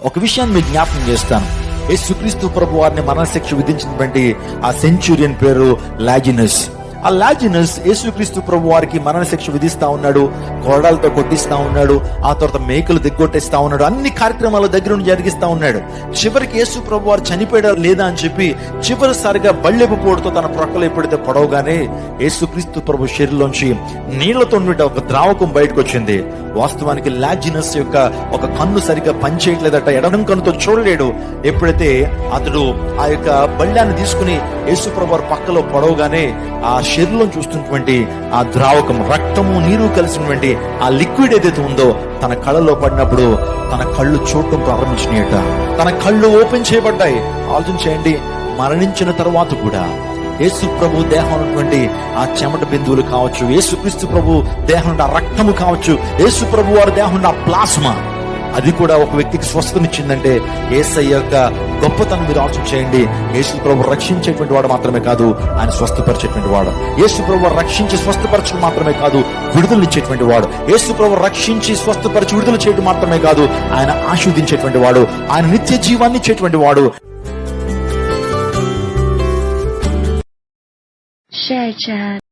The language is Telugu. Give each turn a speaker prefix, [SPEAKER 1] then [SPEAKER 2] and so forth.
[SPEAKER 1] ఒక విషయాన్ని మీకు జ్ఞాపకం చేస్తాను. యేసుక్రీస్తు ప్రభు వారిని మరణశిక్ష విధించినటువంటి ఆ సెంచురియన్ పేరు లాజినస్. ఆ లాజినస్ యేసుక్రీస్తు ప్రభు వారికి మరణశిక్ష విధిస్తా ఉన్నాడు, కొరడాలతో కొట్టిస్తా ఉన్నాడు, ఆ తర్వాత మేకలు దిగ్గొట్టేస్తా ఉన్నాడు, అన్ని కార్యక్రమాల దగ్గర నుండి జరిగిస్తా ఉన్నాడు. చివరికి యేసు ప్రభు వారు చనిపోయాడా లేదా అని చెప్పి చివరిసారిగా బళ్ళెపు పోటుతో తన ప్రక్కలు ఎప్పుడైతే పడవగానే యేసుక్రీస్తు ప్రభు శరీరంలోంచి నీళ్లతో ఒక ద్రావకం బయటకు వచ్చింది. వాస్తవానికి లాజినస్ యొక్క ఒక కన్ను సరిగ్గా పనిచేయట్లేదట, ఎడడం కన్నుతో చూడలేడు. ఎప్పుడైతే అతడు ఆ యొక్క బళ్ళాన్ని తీసుకుని యేసు ప్రభు వారి పక్కలో పడవగానే ఆ శరీరంలో చూస్తున్నటువంటి ఆ ద్రావకం, రక్తము నీరు కలిసినటువంటి ఆ లిక్విడ్ ఏదైతే ఉందో తన కళ్ళలో పడినప్పుడు తన కళ్ళు చూడటం ప్రారంభించినాయట. తన కళ్ళు ఓపెన్ చేయబడ్డాయి. ఆలోచన చేయండి, మరణించిన తర్వాత కూడా యేసు ప్రభు దేహం ఉన్నటువంటి ఆ చెమట బిందువులు కావచ్చు, యేసుక్రీస్తు ప్రభు దేహం ఆ రక్తము కావచ్చు, యేసు ప్రభు వారి దేహం ఆ ప్లాస్మా, అది కూడా ఒక వ్యక్తికి స్వస్థనిచ్చిందంటే యేసయ్య యొక్క గొప్పతనం మీరు ఆలోచన చేయండి. యేసు ప్రభు రక్షించేటువంటి వాడు మాత్రమే కాదు, ఆయన స్వస్థపరిచేటువంటి వాడు. యేసు ప్రభు రక్షించి స్వస్థపరచడం మాత్రమే కాదు, విడుదలనిచ్చేటువంటి వాడు. యేసు ప్రభు రక్షించి స్వస్థపరిచి విడుదల చేయడం మాత్రమే కాదు, ఆయన ఆశీర్వదించేటువంటి వాడు, ఆయన నిత్య జీవాన్ని ఇచ్చేటువంటి వాడు.
[SPEAKER 2] Share chat.